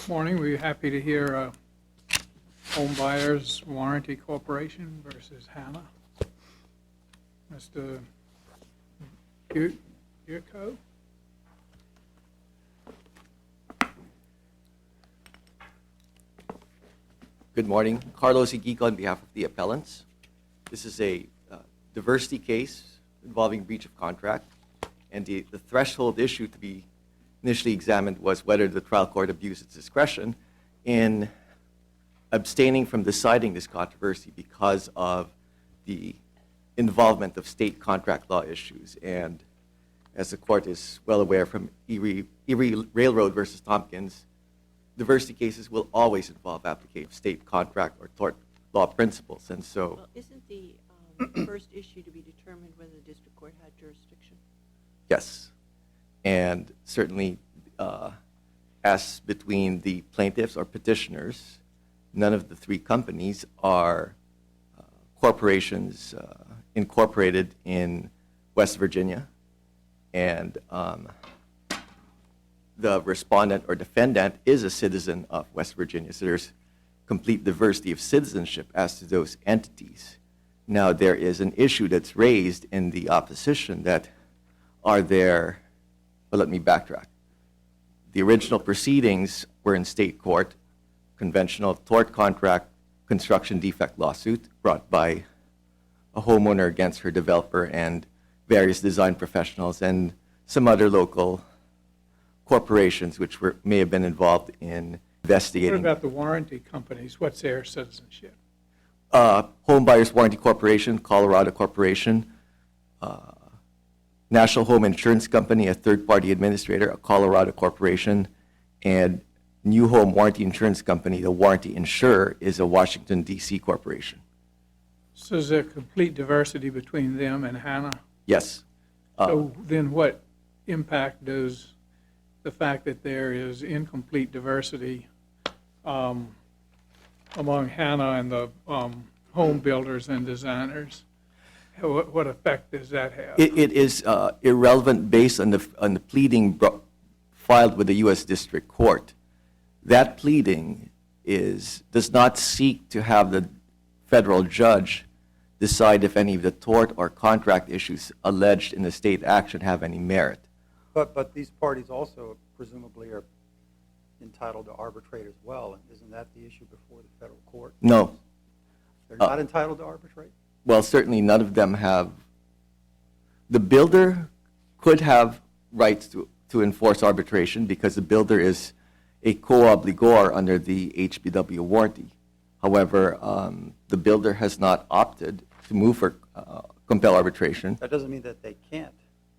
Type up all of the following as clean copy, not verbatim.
Morning. We're happy to hear Home Buyers Warranty Corporation versus Hanna. Mr. Yurko? Good morning. Carlos Igico on behalf of the appellants. This is a diversity case involving breach of contract, and the threshold issue to be initially examined was whether the trial court abused its discretion in abstaining from deciding this controversy because of the involvement of state contract law issues. And as the court is well aware from Erie Railroad versus Tompkins, diversity cases will always involve application of state contract or tort law principles. And so, well, isn't the first issue to be determined whether the district court had jurisdiction? yes. And certainly, as between the plaintiffs or petitioners, none of the three companies are corporations incorporated in West Virginia. And the respondent or defendant is a citizen of West Virginia. So there's complete diversity of citizenship as to those entities. Now, there is an issue that's raised in the opposition that are there. But let me backtrack. The original proceedings were in state court, conventional tort contract construction defect lawsuit brought by a homeowner against her developer and various design professionals and some other local corporations which may have been involved in investigating. What about the warranty companies? What's their citizenship? Home Buyers Warranty Corporation, Colorado Corporation, National Home Insurance Company, a third-party administrator, a Colorado corporation, and New Home Warranty Insurance Company, the warranty insurer, is a Washington, D.C. corporation. So is there complete diversity between them and Hanna? Yes. So then what impact does the fact that there is incomplete diversity among Hanna and the home builders and designers? What effect does that have? It is irrelevant based on the pleading filed with the U.S. District Court. That pleading does not seek to have the federal judge decide if any of the tort or contract issues alleged in the state action have any merit. But these parties also presumably are entitled to arbitrate as well, and isn't that the issue before the federal court? No. They're not entitled to arbitrate? Well, certainly none of them have. The builder could have rights to enforce arbitration because the builder is a co-obligor under the HBW warranty. However, the builder has not opted to move for compel arbitration. That doesn't mean that they can't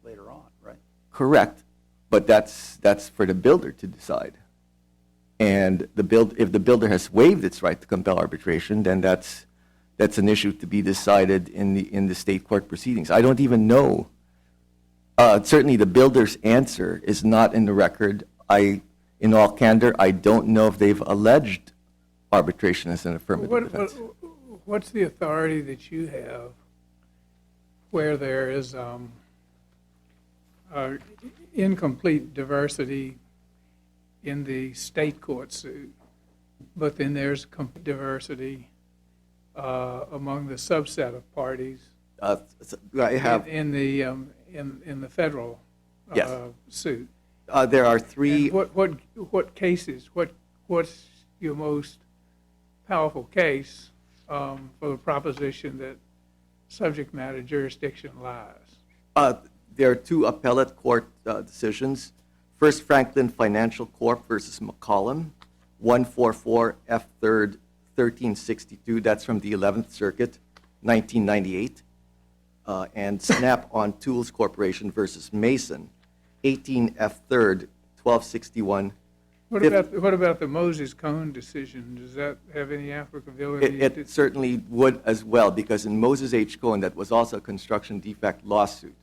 later on, right? Correct, but that's for the builder to decide. And if the builder has waived its right to compel arbitration, then that's an issue to be decided in the state court proceedings. I don't even know. Certainly, the builder's answer is not in the record. In all candor, I don't know if they've alleged arbitration as an affirmative defense. What's the authority that you have where there is incomplete diversity in the state court suit, but then there's diversity among the subset of parties I have. in the federal Yes. suit? There are three. And what cases? What's your most powerful case for the proposition that subject matter jurisdiction lies? There are two appellate court decisions. First, Franklin Financial Corp versus McCollum, 144 F. 3rd 1362. That's from the 11th Circuit, 1998. And Snap-on Tools Corporation versus Mason, 18 F. 3rd 1261. What about the Moses Cone decision? Does that have any applicability? It certainly would as well, because in Moses H. Cone, that was also a construction defect lawsuit.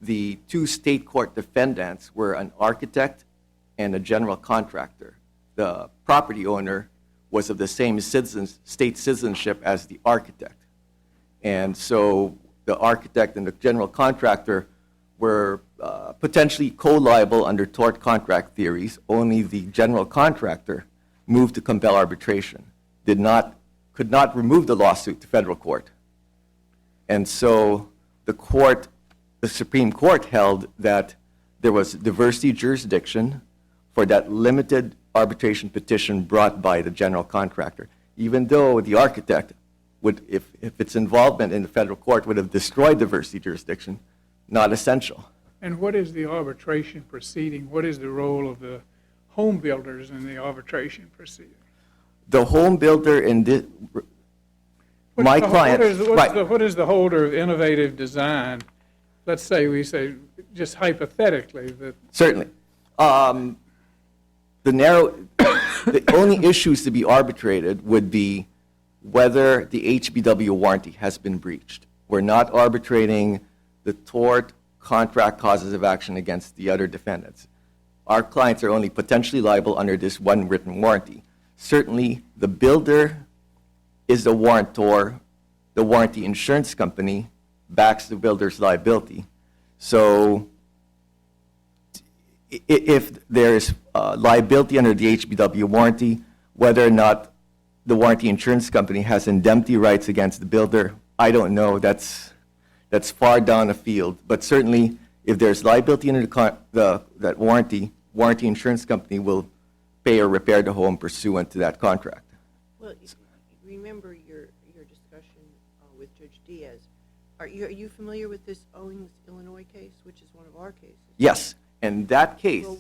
The two state court defendants were an architect and a general contractor. The property owner was of the same state citizenship as the architect. And so the architect and the general contractor were potentially co-liable under tort contract theories. Only the general contractor moved to compel arbitration, could not remove the lawsuit to federal court. And so the Supreme Court held that there was diversity jurisdiction for that limited arbitration petition brought by the general contractor, even though the architect would, if its involvement in the federal court would have destroyed diversity jurisdiction, not essential. And what is the arbitration proceeding? What is the role of the home builders in the arbitration proceeding? The home builder in this, my client, right. What is the holder of innovative design? Let's say we say, just hypothetically, that Certainly. The only issues to be arbitrated would be whether the HBW warranty has been breached. We're not arbitrating the tort contract causes of action against the other defendants. Our clients are only potentially liable under this one written warranty. Certainly, the builder is the warrantor. The warranty insurance company backs the builder's liability. So if there's liability under the HBW warranty, whether or not the warranty insurance company has indemnity rights against the builder, I don't know. That's far down the field. But certainly, if there's liability under that warranty insurance company will pay or repair the home pursuant to that contract. Well, remember your discussion with Judge Diaz. Are you familiar with this Owings, Illinois case, which is one of our cases? Yes, and that case. Well,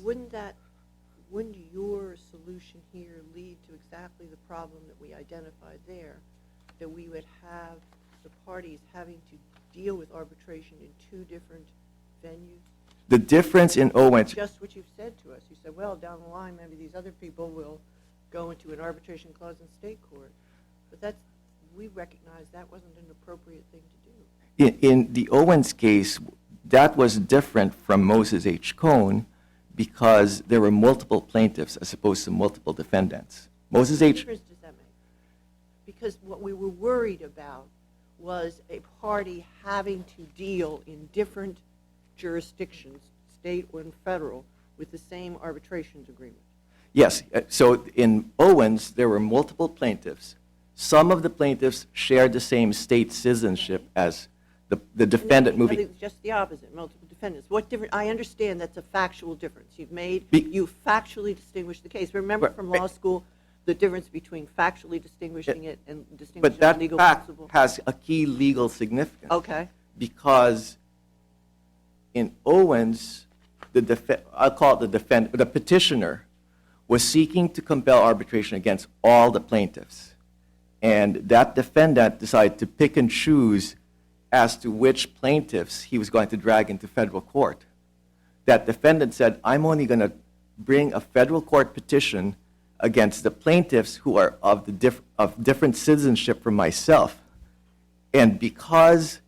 wouldn't your solution here lead to exactly the problem that we identified there, that we would have the parties having to deal with arbitration in two different venues? The difference in Owens. Just what you've said to us. You said, well, down the line, maybe these other people will go into an arbitration clause in state court. But we recognize that wasn't an appropriate thing to do. In the Owens case, that was different from Moses H. Cohn because there were multiple plaintiffs as opposed to multiple defendants. Moses What H. difference does that make? Because what we were worried about was a party having to deal in different jurisdictions, state and federal, with the same arbitrations agreement. Yes, so in Owens, there were multiple plaintiffs. Some of the plaintiffs shared the same state citizenship as the defendant I moving. think it's just the opposite, multiple defendants. What different? I understand that's a factual difference. You factually distinguished the case. Remember from law school the difference between factually distinguishing it and distinguishing But that legal fact principle? has a key legal significance. Okay. Because in Owens, I'll call it the petitioner was seeking to compel arbitration against all the plaintiffs. And that defendant decided to pick and choose as to which plaintiffs he was going to drag into federal court. That defendant said, I'm only going to bring a federal court petition against the plaintiffs who are of different citizenship from myself. And because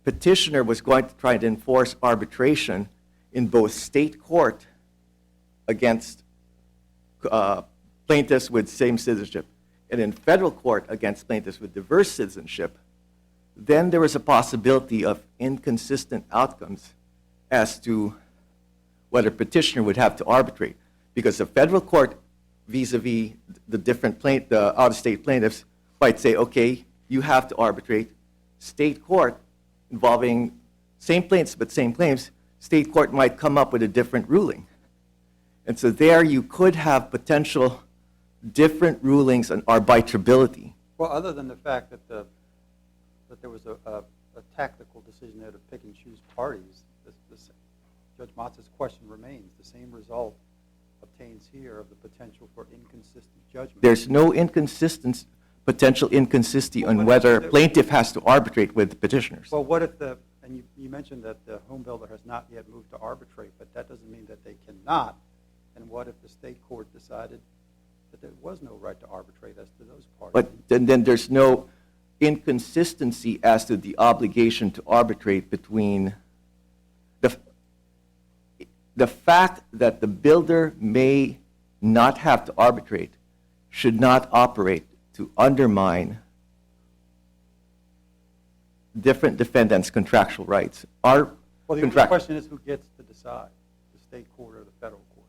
petitioner was going to try to enforce arbitration in both state court against plaintiffs with same citizenship and in federal court against plaintiffs with diverse citizenship, then there was a possibility of inconsistent outcomes as to whether petitioner would have to arbitrate. Because the federal court vis-a-vis the out-of-state plaintiffs might say, okay, you have to arbitrate. State court involving same plaintiffs but same claims, state court might come up with a different ruling. And so there you could have potential different rulings on arbitrability. Well, other than the fact that there was a tactical decision there to pick and choose parties, Judge Motz's question remains. The same result obtains here of the potential for inconsistent judgment. There's no potential inconsistency on whether plaintiff has to arbitrate with the petitioners. Well, what if and you mentioned that the home builder has not yet moved to arbitrate, but that doesn't mean that they cannot. And what if the state court decided that there was no right to arbitrate as to those parties? But then there's no inconsistency as to the obligation to arbitrate between the fact that the builder may not have to arbitrate should not operate to undermine different defendants' contractual rights. Well, the only question is who gets to decide, the state court or the federal court?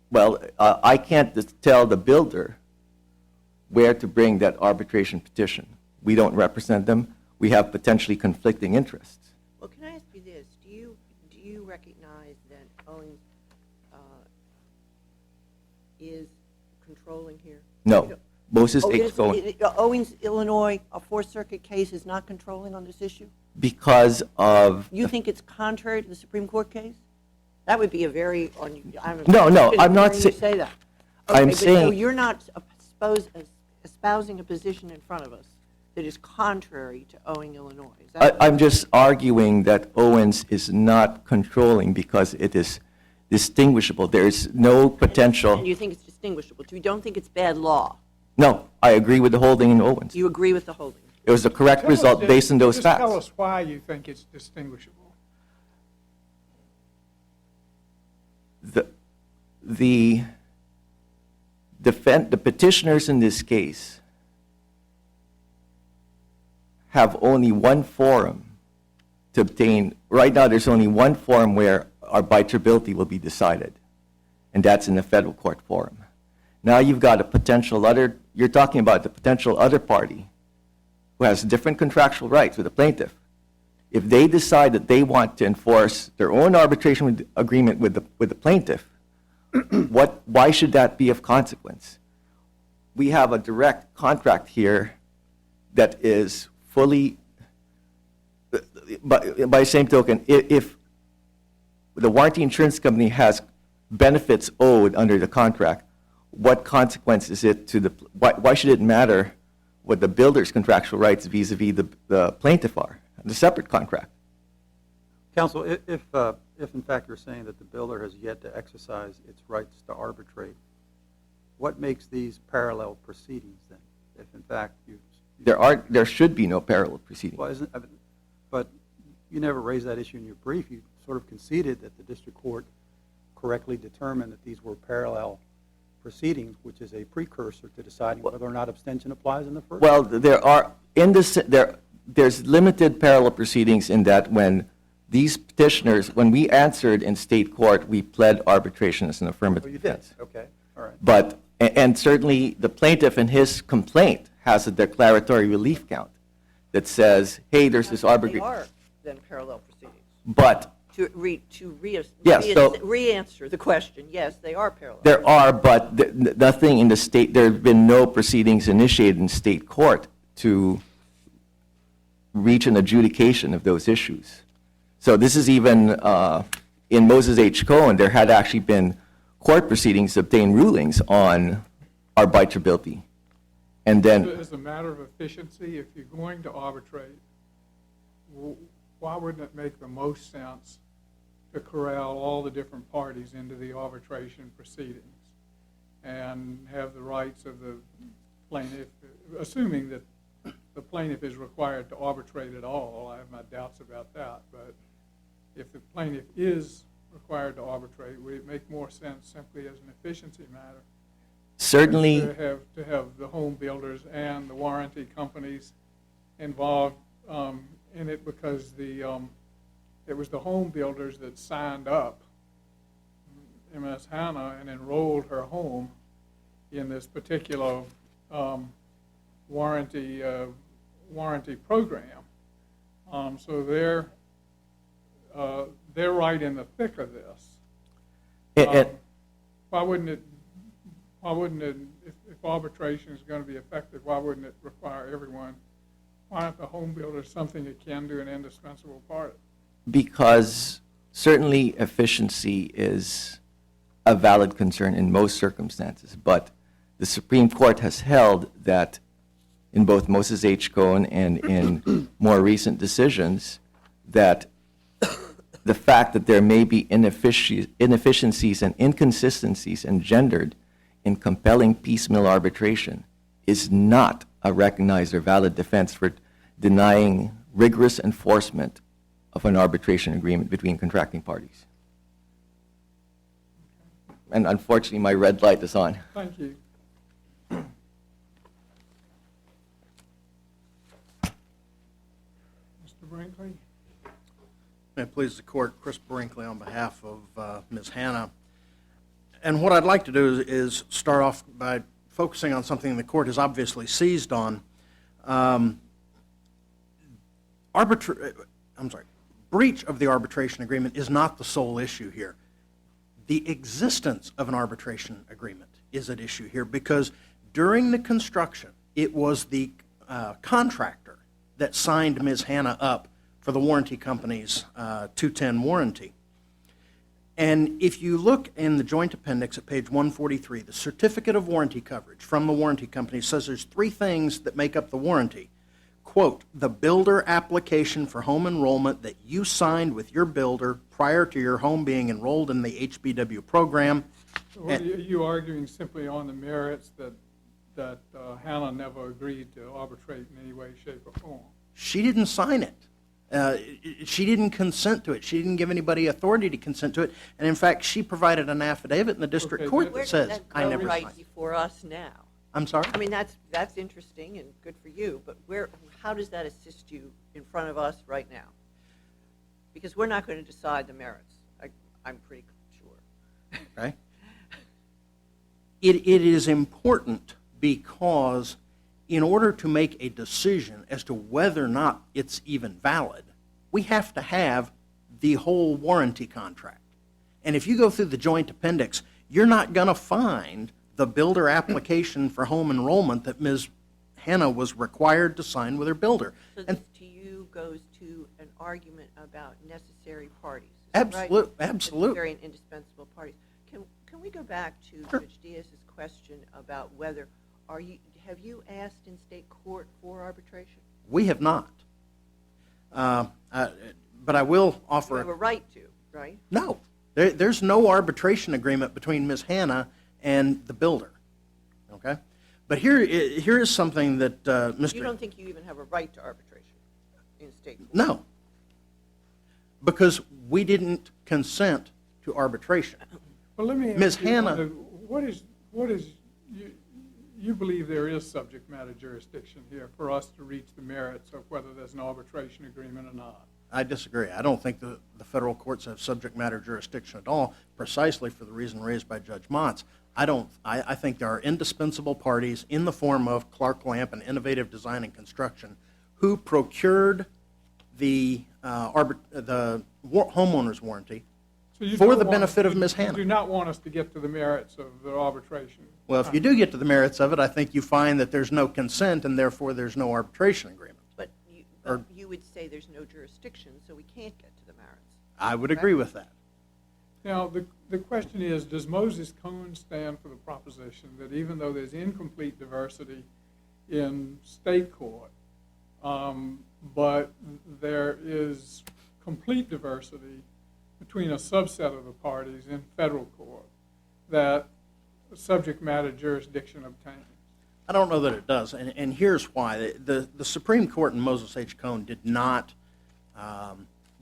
Well, I can't tell the builder where to bring that arbitration petition. We don't represent them. We have potentially conflicting interests. Well, can I ask you this? Do you recognize that Owens is controlling here? No. Moses Oh, H. Cohen. Owens, Illinois, a Fourth Circuit case is not controlling on this issue? Because of... You think it's contrary to the Supreme Court case? That would be a very... No, I'm not saying. saying... Say that. I'm Okay, but saying... so you're not espousing a position in front of us that is contrary to Owens, Illinois? Is that I'm just arguing that Owens is not controlling because it is distinguishable. There is no potential... And you think it's distinguishable. You don't think it's bad law? No, I agree with the holding in Owens. You agree with the holding? It was the correct Tell us, result based on those just facts. tell us why you think it's distinguishable. The petitioners in this case have only one forum to obtain. Right now, there's only one forum where arbitrability will be decided, and that's in the federal court forum. Now you've got a potential other, you're talking about the potential other party who has different contractual rights with the plaintiff. If they decide that they want to enforce their own arbitration agreement with the plaintiff, why should that be of consequence? We have a direct contract here that is fully, by the same token, if the warranty insurance company has benefits owed under the contract, what consequence is it to the, why should it matter what the builder's contractual rights vis-a-vis the plaintiff are, the separate contract? Counsel, if in fact you're saying that the builder has yet to exercise its rights to arbitrate, what makes these parallel proceedings then? If in fact There should be no parallel proceedings. well, but you never raised that issue in your brief. You sort of conceded that the district court correctly determined that these were parallel proceedings, which is a precursor to deciding whether or not abstention applies in the first. Well, there's limited parallel proceedings in that when these petitioners, when we answered in state court, we pled arbitration as an Oh, affirmative you did? defense. Okay, all right. But, and certainly the plaintiff in his complaint has a declaratory relief count that says, hey, there's this They arbitration. are then parallel proceedings. But Yes, so- re-answer the question, yes, they are parallel. there are, but nothing in the state, there have been no proceedings initiated in state court to reach an adjudication of those issues. So this is even, in Moses H. Cohen, there had actually been court proceedings to obtain rulings on arbitrability. And then, As a matter of efficiency, if you're going to arbitrate, why wouldn't it make the most sense to corral all the different parties into the arbitration proceedings and have the rights of the plaintiff, assuming that the plaintiff is required to arbitrate at all? I have my doubts about that, but if the plaintiff is required to arbitrate, would it make more sense simply as an efficiency matter certainly, to have the home builders and the warranty companies involved in it, because it was the home builders that signed up Ms. Hanna and enrolled her home in this particular warranty program. So they're right in the thick of this. Why wouldn't it, if arbitration is going to be effective, why wouldn't it require everyone? Why aren't the home builders something that can do an indispensable part? because certainly efficiency is a valid concern in most circumstances, but the Supreme Court has held that in both Moses H. Cohen and in more recent decisions, that the fact that there may be inefficiencies and inconsistencies engendered in compelling piecemeal arbitration is not a recognized or valid defense for denying rigorous enforcement of an arbitration agreement between contracting parties. And unfortunately, my red light is on. Thank you. Mr. Brinkley? May it please the court, Chris Brinkley on behalf of Ms. Hanna. And what I'd like to do is start off by focusing on something the court has obviously seized on. Breach of the arbitration agreement is not the sole issue here. The existence of an arbitration agreement is at issue here because during the construction, it was the contractor that signed Ms. Hanna up for the warranty company's 210 warranty. And if you look in the joint appendix at page 143, the certificate of warranty coverage from the warranty company says there's three things that make up the warranty. Quote, the builder application for home enrollment that you signed with your builder prior to your home being enrolled in the HBW program. So are you arguing simply on the merits that Hanna never agreed to arbitrate in any way, shape, or form? She didn't sign it. She didn't consent to it. She didn't give anybody authority to consent to it. And in fact, she provided an affidavit in the district Okay, court Where that does says, that I go never right signed it. before us now? I'm sorry? I mean, that's interesting and good for you, but how does that assist you in front of us right now? Because we're not going to decide the merits. I'm pretty sure. Okay. It is important because in order to make a decision as to whether or not it's even valid, we have to have the whole warranty contract. And if you go through the joint appendix, you're not going to find the builder application for home enrollment that Ms. Hanna was required to sign with her builder. So And this to you goes to an argument about necessary parties. Is that right? absolutely. Necessary and indispensable parties. Can we go back to Sure. Judge Diaz's question about whether have you asked in state court for arbitration? We have not. But I will offer You have a right to, right? No. There's no arbitration agreement between Ms. Hanna and the builder. Okay? But here is something that Mr. You don't think you even have a right to arbitration in state court? No. Because we didn't consent to arbitration. Well, let me Ms. ask you, Hanna- what is you believe there is subject matter jurisdiction here for us to reach the merits of whether there's an arbitration agreement or not? I disagree. I don't think the federal courts have subject matter jurisdiction at all, precisely for the reason raised by Judge Motz. I think there are indispensable parties in the form of Clark Lamp and Innovative Design and Construction who procured the homeowner's warranty So you for don't the want- benefit of Ms. You Hanna. do not want us to get to the merits of the arbitration? Well, if you do get to the merits of it, I think you find that there's no consent and therefore there's no arbitration agreement. But Or- you would say there's no jurisdiction, so we can't get to the merits. I would agree with that. Now, the question is, does Moses Cone stand for the proposition that even though there's incomplete diversity in state court, but there is complete diversity between a subset of the parties in federal court, that subject matter jurisdiction obtains? I don't know that it does, and here's why. The Supreme Court in Moses H. Cone did not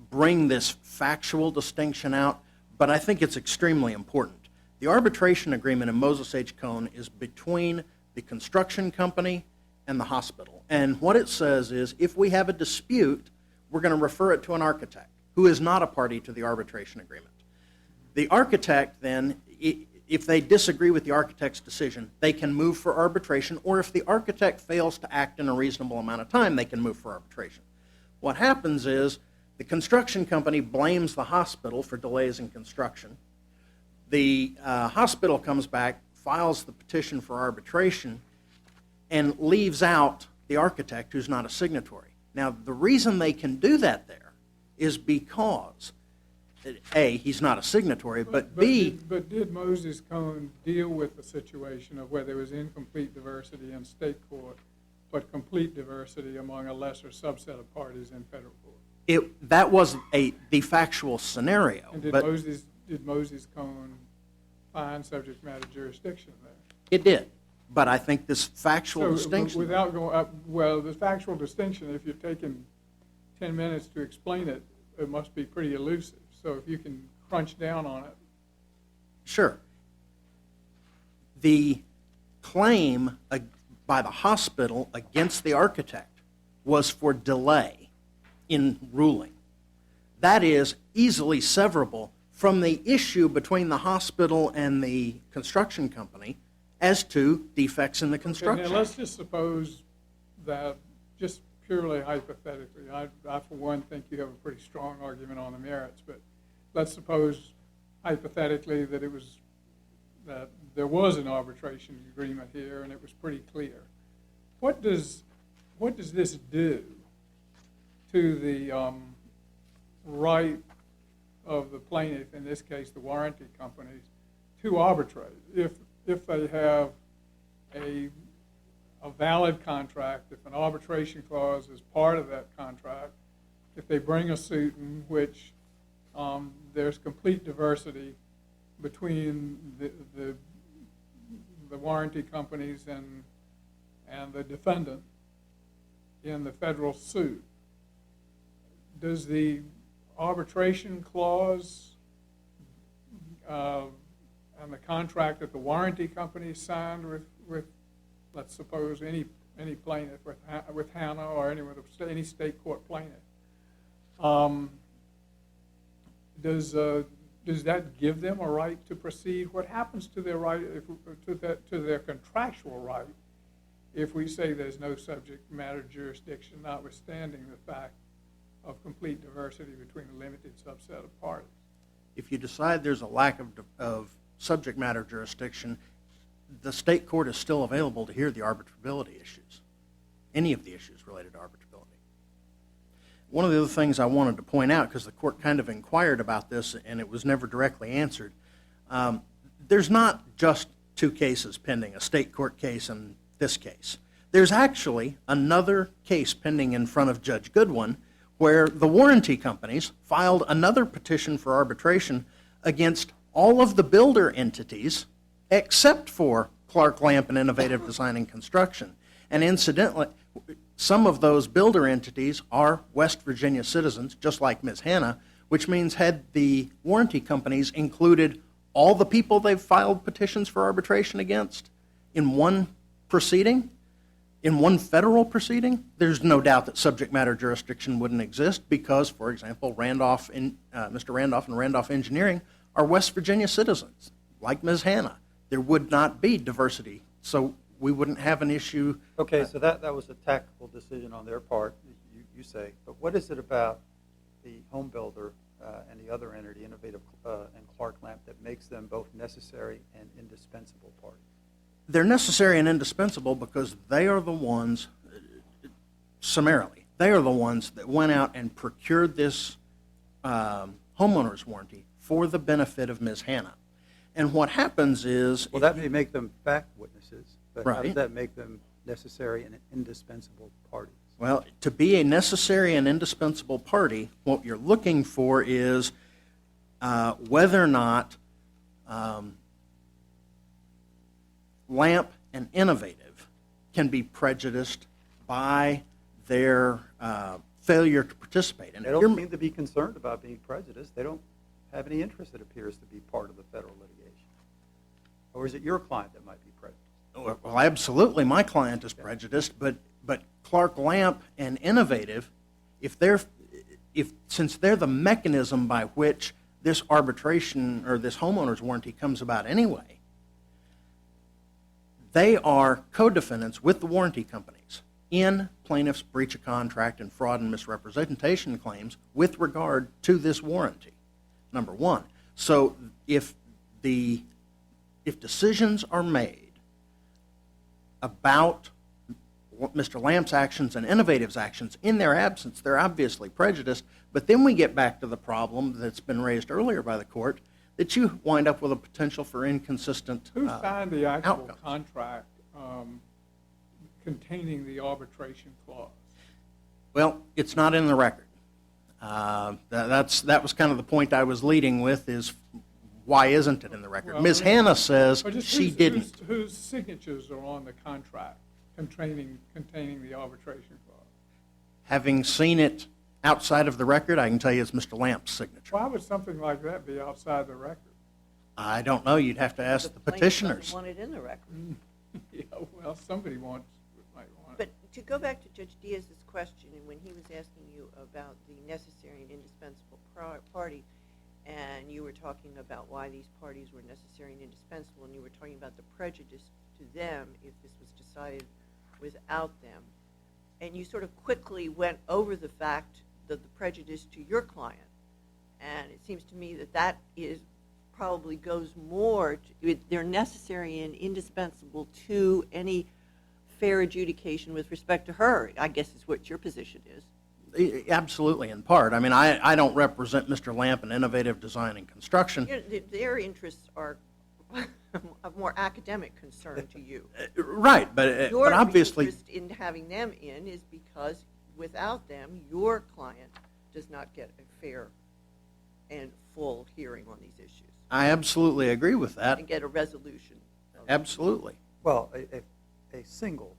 bring this factual distinction out, but I think it's extremely important. The arbitration agreement in Moses H. Cone is between the construction company and the hospital. And what it says is if we have a dispute, we're going to refer it to an architect who is not a party to the arbitration agreement. The architect then, if they disagree with the architect's decision, they can move for arbitration, or if the architect fails to act in a reasonable amount of time, they can move for arbitration. What happens is the construction company blames the hospital for delays in construction. The hospital comes back, files the petition for arbitration, and leaves out the architect who's not a signatory. Now, the reason they can do that there is because, A, he's not a signatory, but B... But did Moses Cone deal with the situation of where there was incomplete diversity in state court, but complete diversity among a lesser subset of parties in federal court? That was the factual scenario. And did Moses Cone find subject matter jurisdiction there? It did. But I think this factual So, distinction... without going up, well, the factual distinction, if you've taken 10 minutes to explain it, it must be pretty elusive. So if you can crunch down on it. Sure. The claim by the hospital against the architect was for delay in ruling. That is easily severable from the issue between the hospital and the construction company as to defects in the Okay, construction. now let's just suppose that, just purely hypothetically, I for one think you have a pretty strong argument on the merits, but let's suppose hypothetically that that there was an arbitration agreement here and it was pretty clear. What does this do to the right of the plaintiff, in this case the warranty companies, to arbitrate if they have a valid contract, if an arbitration clause is part of that contract, if they bring a suit in which there's complete diversity between the warranty companies and the defendant in the federal suit, does the arbitration clause and the contract that the warranty company signed with let's suppose any plaintiff, with Hanna or any state court plaintiff, does that give them a right to proceed? What happens to their right, to their contractual right, if we say there's no subject matter jurisdiction, notwithstanding the fact of complete diversity between a limited subset of parties? If you decide there's a lack of subject matter jurisdiction, the state court is still available to hear the arbitrability issues, any of the issues related to arbitrability. One of the other things I wanted to point out, because the court kind of inquired about this and it was never directly answered, there's not just two cases pending, a state court case and this case. There's actually another case pending in front of Judge Goodwin where the warranty companies filed another petition for arbitration against all of the builder entities except for Clark Lamp and Innovative Design and Construction. And incidentally, some of those builder entities are West Virginia citizens, just like Ms. Hanna, which means had the warranty companies included all the people they've filed petitions for arbitration against in one proceeding, in one federal proceeding, there's no doubt that subject matter jurisdiction wouldn't exist because, for example, Mr. Randolph and Randolph Engineering are West Virginia citizens, like Ms. Hanna. There would not be diversity, so we wouldn't have an issue. Okay, so that was a tactical decision on their part, you say. But what is it about the home builder and the other entity, Innovative and Clark Lamp, that makes them both necessary and indispensable parties? They're necessary and indispensable because they are the ones, summarily, they are the ones that went out and procured this homeowner's warranty for the benefit of Ms. Hanna. And what happens is... Well, that may make them fact witnesses, but how Right. does that make them necessary and indispensable parties? Well, to be a necessary and indispensable party, what you're looking for is whether or not Lamp and Innovative can be prejudiced by their failure to participate. And They don't seem to be concerned about being prejudiced. They don't have any interest, it appears, to be part of the federal litigation. Or is it your client that might be prejudiced? Well, absolutely, my client is prejudiced, but Clark Lamp and Innovative, since they're the mechanism by which this arbitration or this homeowner's warranty comes about anyway, they are co-defendants with the warranty companies in plaintiff's breach of contract and fraud and misrepresentation claims with regard to this warranty, number one. So if decisions are made about Mr. Lamp's actions and Innovative's actions in their absence, they're obviously prejudiced. But then we get back to the problem that's been raised earlier by the court, that you wind up with a potential for inconsistent Who signed the actual outcomes. contract containing the arbitration clause? Well, it's not in the record. That was kind of the point I was leading with, is why isn't it in the record? Well, Ms. Hanna says Or just she didn't. Whose signatures are on the contract containing the arbitration clause? Having seen it outside of the record, I can tell you it's Mr. Lamp's signature. Why would something like that be outside the record? I don't know. You'd have to ask the plaintiff petitioners. doesn't want it in the record. Yeah, well, somebody might want it. But to go back to Judge Diaz's question, and when he was asking you about the necessary and indispensable party, and you were talking about why these parties were necessary and indispensable, and you were talking about the prejudice to them if this was decided without them. And you sort of quickly went over the fact that the prejudice to your client. And it seems to me that that is probably goes more, they're necessary and indispensable to any fair adjudication with respect to her, I guess is what your position is. Absolutely, in part. I mean, I don't represent Mr. Lamp in innovative design and construction. You know, their interests are of more academic concern to you. Right, but Your obviously, interest in having them in is because without them, your client does not get a fair and full hearing on these issues I absolutely agree with that. and get a resolution. Absolutely. Well, a single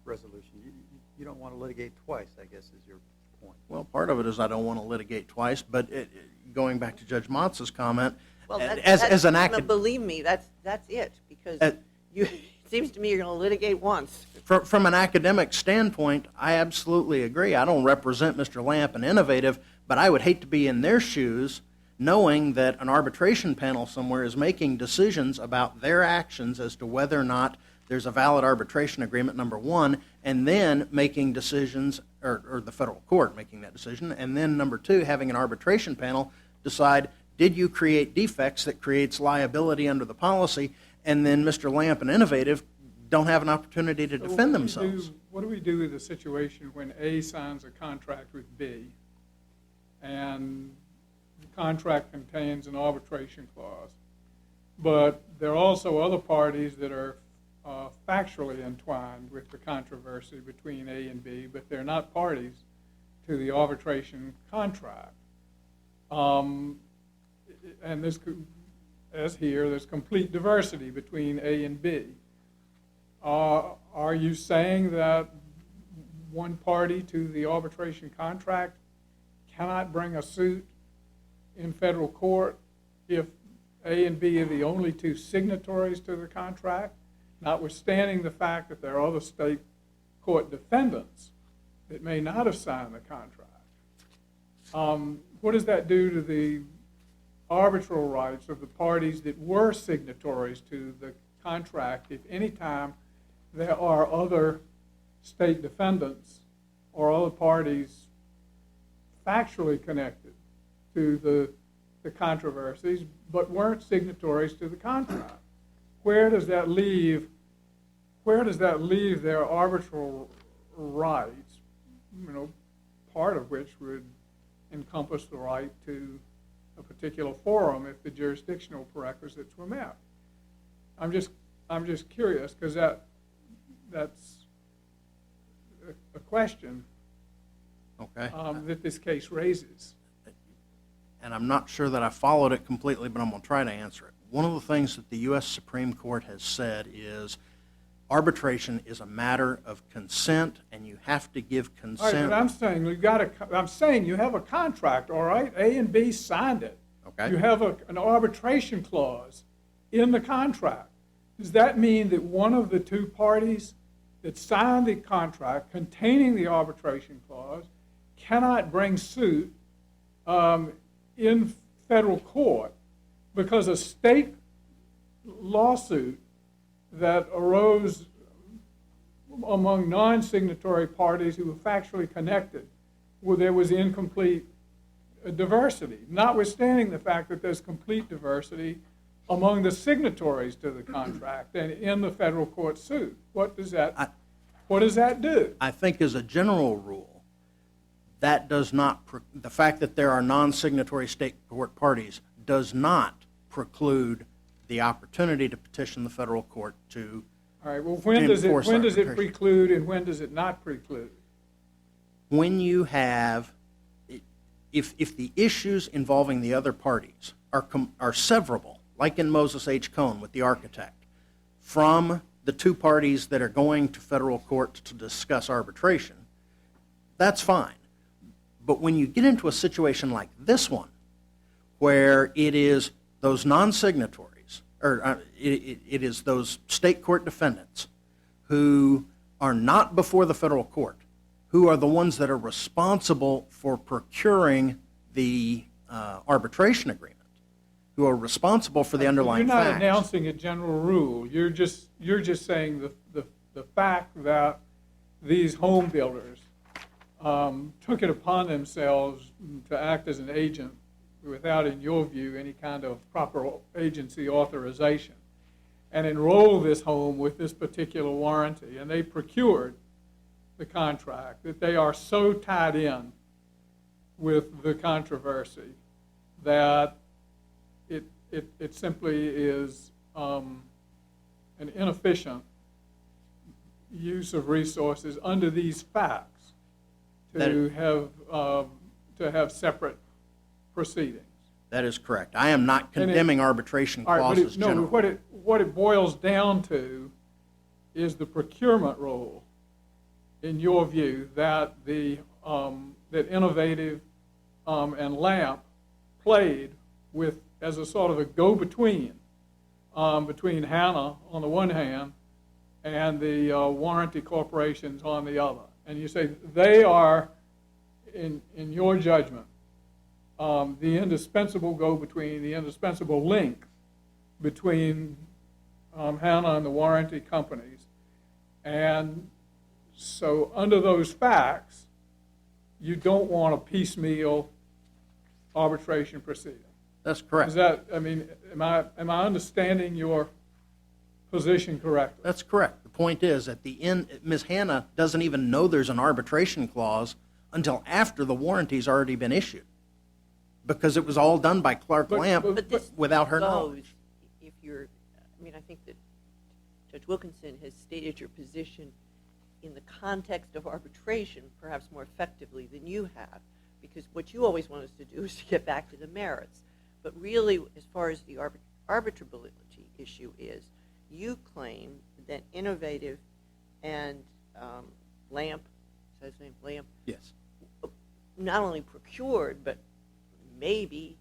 resolution, you don't want to litigate twice, I guess, is your point. Well, part of it is I don't want to litigate twice, but going back to Judge Motz's comment, Well, as an academic, believe me, that's it, because it seems to me you're going to litigate once. from an academic standpoint, I absolutely agree. I don't represent Mr. Lamp in innovative, but I would hate to be in their shoes knowing that an arbitration panel somewhere is making decisions about their actions as to whether or not there's a valid arbitration agreement, number one, and then making decisions, or the federal court making that decision, and then number two, having an arbitration panel decide, did you create defects that creates liability under the policy, and then Mr. Lamp and Innovative don't have an opportunity to defend themselves. What do we do with the situation when A signs a contract with B, and the contract contains an arbitration clause, but there are also other parties that are factually entwined with the controversy between A and B, but they're not parties to the arbitration contract. And this, as here, there's complete diversity between A and B. Are you saying that one party to the arbitration contract cannot bring a suit in federal court if A and B are the only two signatories to the contract, notwithstanding the fact that there are other state court defendants that may not have signed the contract? What does that do to the arbitral rights of the parties that were signatories to the contract if any time there are other state defendants or other parties factually connected to the controversies but weren't signatories to the contract? Where does that leave their arbitral rights, part of which would encompass the right to a particular forum if the jurisdictional prerequisites were met? I'm just curious, because that's a question that this case raises. And I'm not sure that I followed it completely, but I'm going to try to answer it. One of the things that the U.S. Supreme Court has said is arbitration is a matter of consent, and you have to give consent. All right, but I'm saying you have a contract, all right? A and B signed it. Okay. You have an arbitration clause in the contract. Does that mean that one of the two parties that signed the contract containing the arbitration clause cannot bring suit in federal court because a state lawsuit that arose among non-signatory parties who were factually connected, where there was incomplete diversity, notwithstanding the fact that there's complete diversity among the signatories to the contract and in the federal court suit? What does that do? I think as a general rule, that does not, the fact that there are non-signatory state court parties does not preclude the opportunity to petition the federal court to All right, well, when does it arbitration. preclude and when does it not preclude? When you have, if the issues involving the other parties are severable, like in Moses H. Cone with the architect, from the two parties that are going to federal court to discuss arbitration, that's fine. But when you get into a situation like this one, where it is those non-signatories, or it is those state court defendants who are not before the federal court, who are the ones that are responsible for procuring the arbitration agreement, who are responsible for the underlying You're not facts. announcing a general rule. You're just saying the fact that these home builders took it upon themselves to act as an agent without, in your view, any kind of proper agency authorization, and enroll this home with this particular warranty, and they procured the contract, that they are so tied in with the controversy that it simply is an inefficient use of resources under these facts to have separate proceedings. That is correct. I am not And it- condemning arbitration All right, but clauses no, generally. what it boils down to is the procurement role, in your view, that that Innovative and Lamp played with as a sort of a go-between between Hanna on the one hand and the warranty corporations on the other. And you say they are, in your judgment, the indispensable go-between, the indispensable link between Hanna and the warranty companies. And so under those facts, you don't want a piecemeal arbitration proceeding. That's correct. Is that, I mean, am I understanding your position correctly? That's correct. The point is, at the end, Ms. Hanna doesn't even know there's an arbitration clause until after the warranty's already been issued, because it was all done by Clark But- Lamp But this without her goes, knowledge. if you're, I mean, I think that Judge Wilkinson has stated your position in the context of arbitration perhaps more effectively than you have, because what you always want us to do is to get back to the merits. But really, as far as the arbitrability issue is, you claim that Innovative and Lamp, is that his name, Lamp, Yes. not only procured, but maybe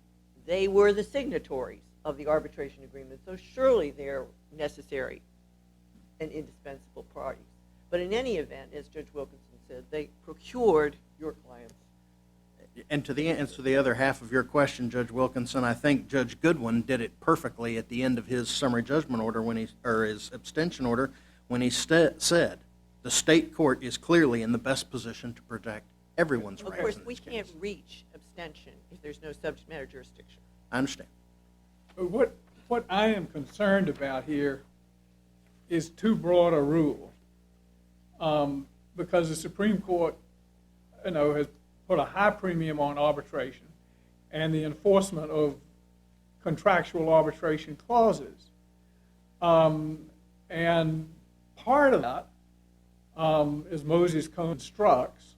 they were the signatories of the arbitration agreement. So surely they're necessary and indispensable parties. But in any event, as Judge Wilkinson said, they procured your clients. And to the answer to the other half of your question, Judge Wilkinson, I think Judge Goodwin did it perfectly at the end of his summary judgment order or his abstention order when he said the state court is clearly in the best position to protect everyone's Of rights course, in we this can't case. reach abstention if there's no subject matter jurisdiction. I understand. But what I am concerned about here is too broad a rule, because the Supreme Court, has put a high premium on arbitration and the enforcement of contractual arbitration clauses. And part of that, as Moses Cone instructs,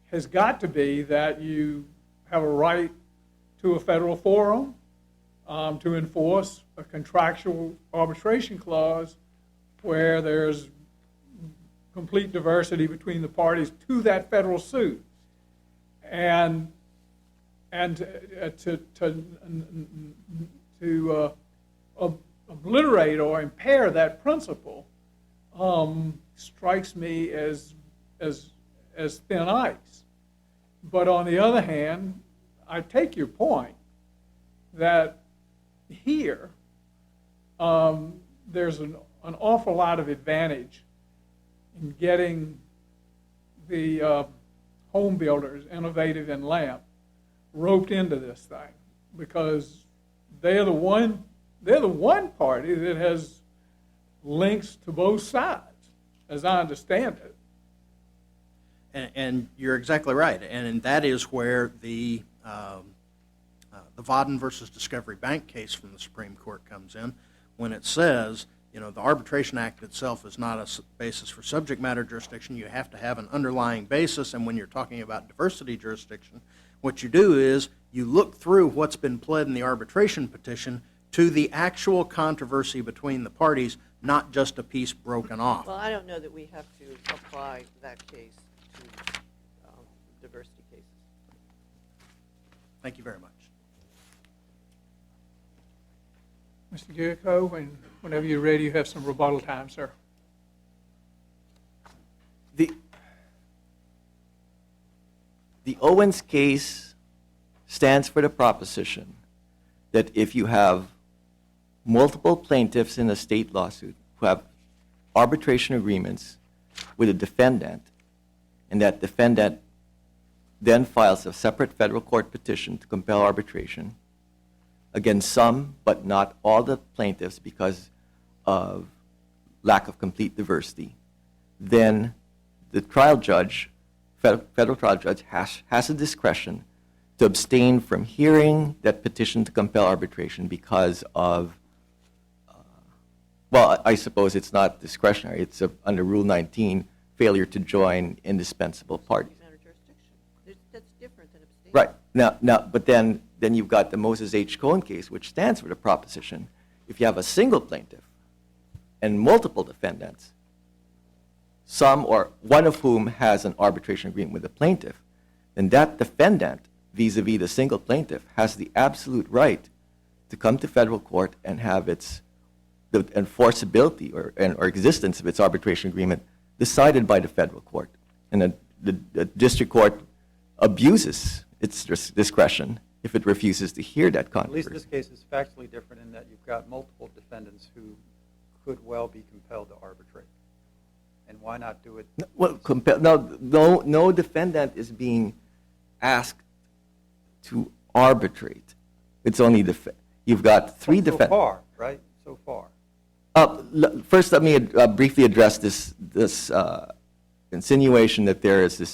has got to be that you have a right to a federal forum to enforce a contractual arbitration clause where there's complete diversity between the parties to that federal suit. And to obliterate or impair that principle strikes me as thin ice. But on the other hand, I take your point that here there's an awful lot of advantage in getting the home builders, Innovative and Lamp, roped into this thing, because they're the one party that has links to both sides, as I understand it. And you're exactly right, and that is where the Vodden versus Discovery Bank case from the Supreme Court comes in, when it says, the Arbitration Act itself is not a basis for subject matter jurisdiction. You have to have an underlying basis, and when you're talking about diversity jurisdiction, what you do is you look through what's been pled in the arbitration petition to the actual controversy between the parties, not just a piece broken off. Well, I don't know that we have to apply that case to diversity cases. Thank you very much. Mr. Giacco, whenever you're ready, you have some rebuttal time, sir. The Owens case stands for the proposition that if you have multiple plaintiffs in a state lawsuit who have arbitration agreements with a defendant, and that defendant then files a separate federal court petition to compel arbitration against some but not all the plaintiffs because of lack of complete diversity, then the trial judge, federal trial judge, has a discretion to abstain from hearing that petition to compel arbitration because of, well, I suppose it's not discretionary. It's under Rule 19, failure to join indispensable parties. Matter jurisdiction. That's different than abstaining. Right. Now, but then you've got the Moses H. Cohen case, which stands for the proposition, if you have a single plaintiff and multiple defendants, some or one of whom has an arbitration agreement with the plaintiff, then that defendant, vis-a-vis the single plaintiff, has the absolute right to come to federal court and have the enforceability or existence of its arbitration agreement decided by the federal court. And the district court abuses its discretion if it refuses to hear that At controversy. least this case is factually different in that you've got multiple defendants who could well be compelled to arbitrate. And why not do it? Well, no defendant is being asked to arbitrate. It's only you've got three So defendants. far, right? So far. First, let me briefly address this insinuation that there is this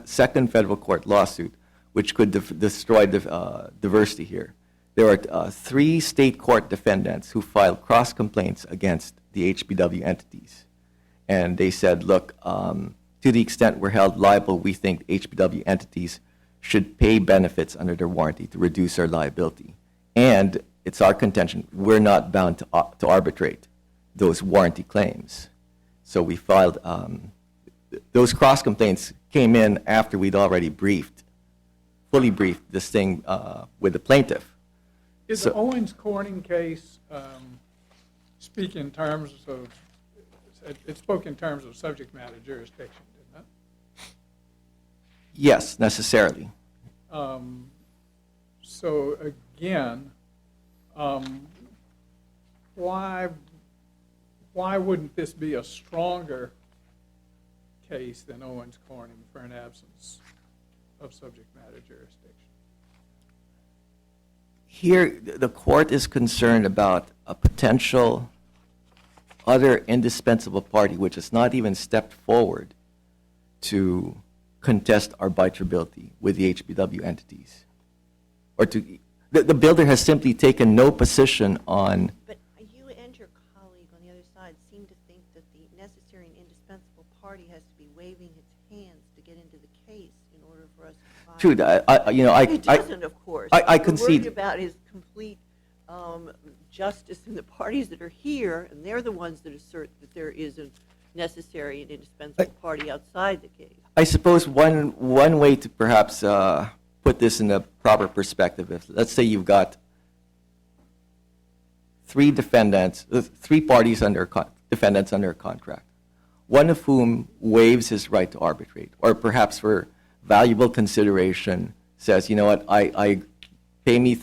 second federal court lawsuit which could destroy diversity here. There are three state court defendants who filed cross complaints against the HBW entities. And they said, look, to the extent we're held liable, we think HBW entities should pay benefits under their warranty to reduce our liability. And it's our contention, we're not bound to arbitrate those warranty claims. So we filed, those cross complaints came in after we'd already fully briefed this thing with the plaintiff. Did the Owens Corning case speak in terms of, it spoke in terms of subject matter jurisdiction, didn't it? Yes, necessarily. So again, why wouldn't this be a stronger case than Owens Corning for an absence of subject matter jurisdiction? Here, the court is concerned about a potential other indispensable party which has not even stepped forward to contest arbitrability with the HBW entities. Or the builder has simply taken no position on. But you and your colleague on the other side seem to think that the necessary and indispensable party has to be waving its hands to get into the case in order for us to find. It doesn't, of course. I What concede. we're worried about is complete justice in the parties that are here, and they're the ones that assert that there is a necessary and indispensable party outside the case. I suppose one way to perhaps put this in a proper perspective, if let's say you've got three parties defendants under a contract, one of whom waives his right to arbitrate, or perhaps for valuable consideration says, you know what, I pay me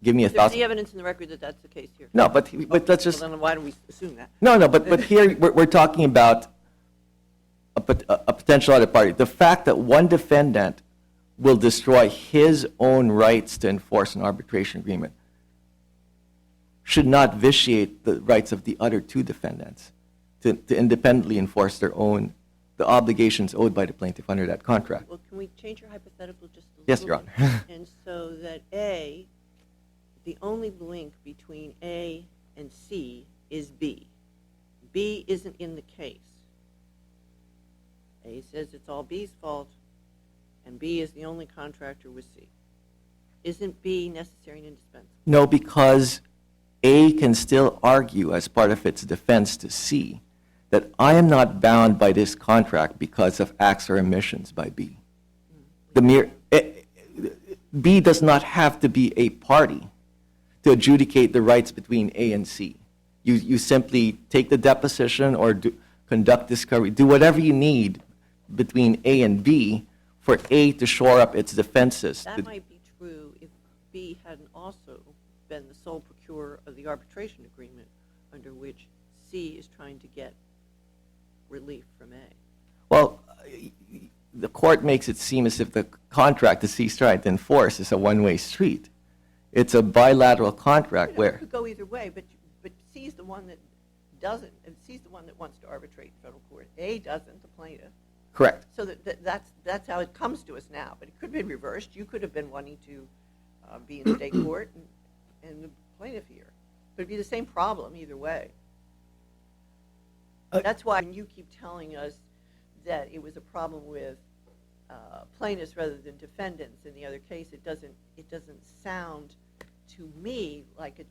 give me There's $1,000. the evidence in the record that that's the case here. No, but let's just. Well, then why don't we assume that? No, but here we're talking about a potential other party. The fact that one defendant will destroy his own rights to enforce an arbitration agreement should not vitiate the rights of the other two defendants to independently enforce the obligations owed by the plaintiff under that contract. Well, can we change your hypothetical just a little? Yes, Your bit? Honor. And so that A, the only link between A and C is B. B isn't in the case. A says it's all B's fault, and B is the only contractor with C. Isn't B necessary and indispensable? No, because A can still argue as part of its defense to C that I am not bound by this contract because of acts or omissions by B. B does not have to be a party to adjudicate the rights between A and C. You simply take the deposition or conduct discovery, do whatever you need between A and B for A to shore up its defenses. That might be true if B hadn't also been the the arbitration agreement under which C is trying to get relief from A. Well, the court makes it seem as if the contract that C's trying to enforce is a one-way street. It's a bilateral contract It where, could go either way, but C's the one that doesn't, and C's the one that wants to arbitrate in federal court. A doesn't, the plaintiff. correct. So that's how it comes to us now, but it could be reversed. You could have been wanting to be in state court and the plaintiff here. But it'd be the same problem either way. That's why when you keep telling us that it was a problem with plaintiffs rather than defendants in the other case, it doesn't sound to me like a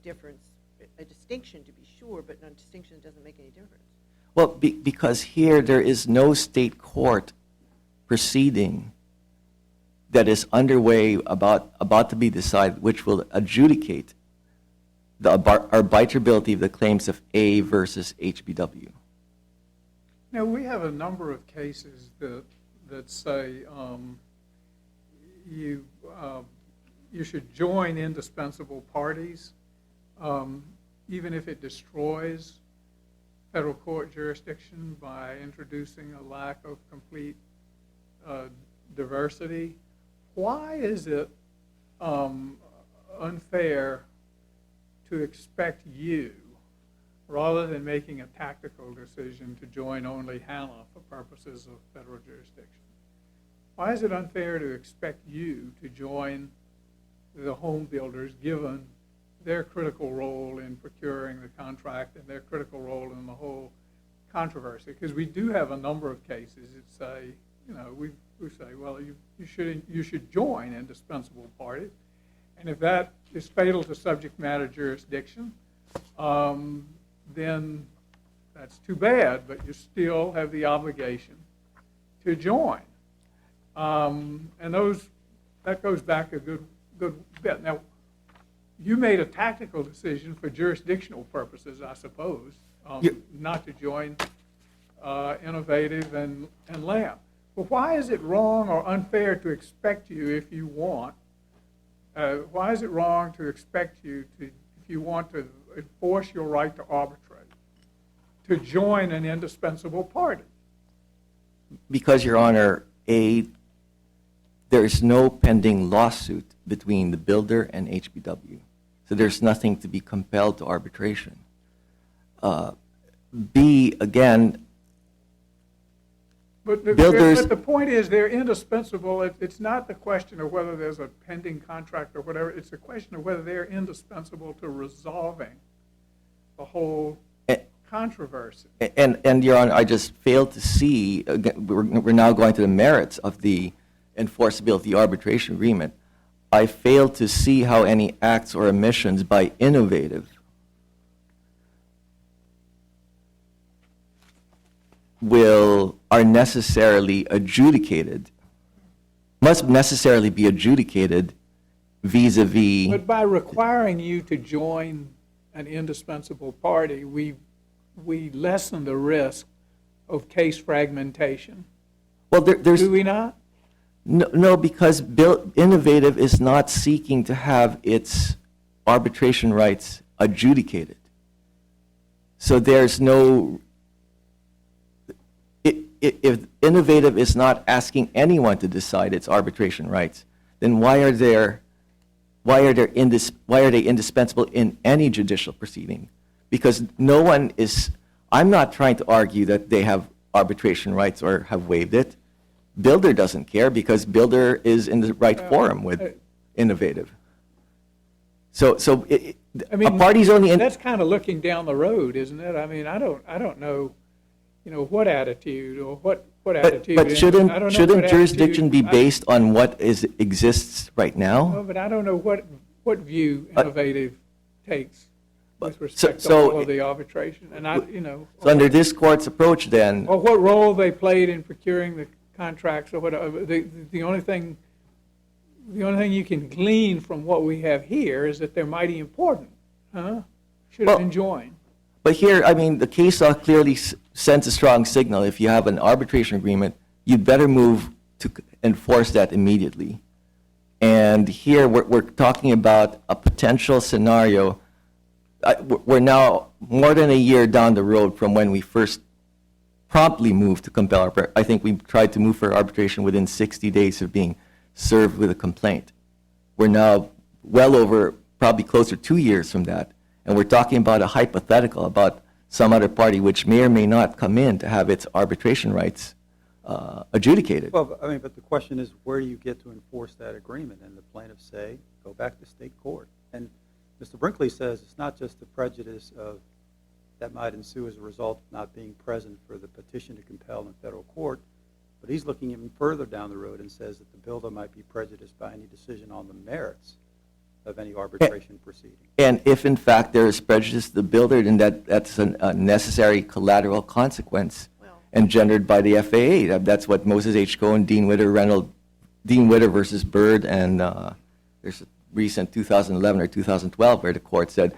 distinction to be sure, but a distinction that doesn't make any difference. Well, because here there is no state court proceeding that is underway about to be decided, which will adjudicate the arbitrability of the claims of A versus HBW. Now, we have a number of cases that say you should join indispensable parties, even if it destroys federal court jurisdiction by introducing a lack of complete diversity. Why is it unfair to expect you, rather than making a tactical decision to join only Hanna for purposes of federal jurisdiction? Why is it unfair to expect you to join the home builders, given their critical role in procuring the contract and their critical role in the whole controversy? Because we do have a number of cases that say, we say, well, you should join indispensable parties, and if that is fatal to subject matter jurisdiction, then that's too bad, but you still have the obligation to join. And that goes back a good bit. Now, you made a tactical decision for jurisdictional purposes, I suppose, not to join Innovative and Lamb. But why is it wrong or unfair to expect you, if you want, why is it wrong to expect you to, if you want to enforce your right to arbitrate, to join an indispensable party? Because, Your Honor, there is no pending lawsuit between the builder and HBW. So there's nothing to be compelled to arbitration. B, again, But builders. the point is, they're indispensable. It's not the question of whether there's a pending contract or whatever. It's a question of whether they're indispensable to resolving the whole controversy. And Your Honor, I just failed to see, again, we're now going to the merits of the enforceability of the arbitration agreement. I failed to see how any acts or omissions by Innovative are necessarily adjudicated, must necessarily be adjudicated vis-a-vis. But by requiring you to join an indispensable party, we lessen the risk of case fragmentation. Well, there's. Do we not? No, because Innovative is not seeking to have its arbitration rights adjudicated. So there's no. If Innovative is not asking anyone to decide its arbitration rights, then why are they indispensable in any judicial proceeding? Because no one is. I'm not trying to argue that they have arbitration rights or have waived it. Builder doesn't care because Builder is in the right forum with Innovative. So I mean, a party's only in. That's kind of looking down the road, isn't it? I mean, I don't know, what attitude or what attitude. But I don't shouldn't know what jurisdiction be attitude- based on what exists right now? No, but I don't know what view Innovative takes with respect to so- all of the arbitration, and So under this court's approach, then, or what role they played in procuring the contracts or whatever. The only thing you can glean from what we have here is that they're mighty important. Should have been joined. but here, I mean, the case law clearly sends a strong signal. If you have an arbitration agreement, you'd better move to enforce that immediately. And here, we're talking about a potential scenario we're now more than a year down the road from when we first promptly moved to compel I think we tried to move for arbitration within 60 days of being served with a complaint. We're now well over, probably closer to 2 years from that, and we're talking about a hypothetical about some other party which may or may not come in to have its arbitration rights adjudicated. Well, I mean, but the question is, where do you get to enforce that agreement? And the plaintiffs say, go back to state court. And Mr. Brinkley says it's not just the prejudice that might ensue as a result of not being present for the petition to compel in federal court, but he's looking even further down the road and says that the builder might be prejudiced by any decision on the merits of any arbitration proceeding. And if in fact there is prejudice to the builder, then that's a necessary collateral consequence engendered by the FAA. That's what Moses H. Cohen, Dean Witter versus Byrd, and there's a recent 2011 or 2012 where the court said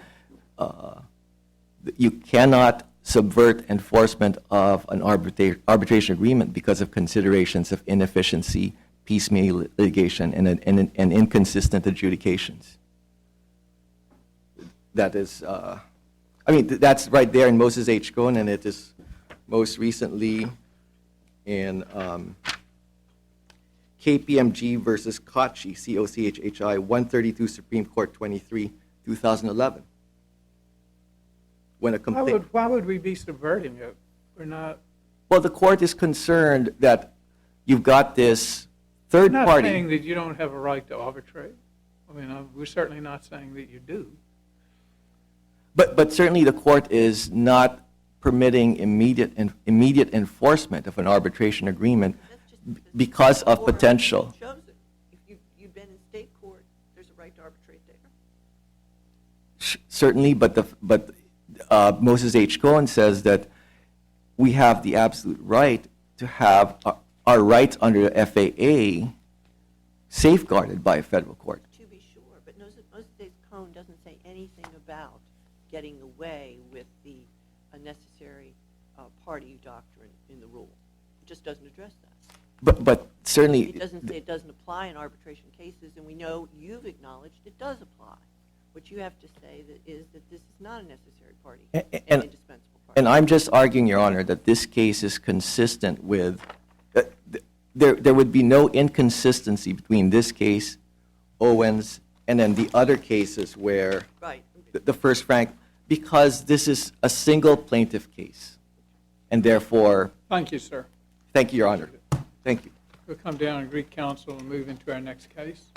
you cannot subvert enforcement of an arbitration agreement because of considerations of inefficiency, piecemeal litigation, and inconsistent adjudications. That is, that's right there in Moses H. Cohen, and it is most recently in KPMG versus Kochi, COCHHI, 132 Supreme Court 23, 2011. When a complaint. Why would we be subverting it? We're not. Well, the court is concerned that you've got this third I'm not party. saying that you don't have a right to arbitrate. I mean, we're certainly not saying that you do. But certainly the court is not permitting immediate enforcement of an arbitration agreement because of potential. Shows it. If you've been in state court, there's a right to arbitrate there. Certainly, but Moses H. Cohen says that we have the absolute right to have our rights under the FAA safeguarded by a federal court. To be sure, but Moses H. Cohen doesn't say anything about getting away with the necessary party doctrine in the rule. It just doesn't address that. But certainly. It doesn't say it doesn't apply in arbitration cases, and we know you've acknowledged it does apply. What you have to say is that this is not a necessary party, an indispensable party. And I'm just arguing, Your Honor, that this case is consistent with, there would be no inconsistency between this case, Owens, and then the other cases where Right. the first Frank, because this is a single plaintiff case. And therefore, Thank you, sir. thank you, Your Honor. Thank you. We'll come down and greet counsel and move into our next case.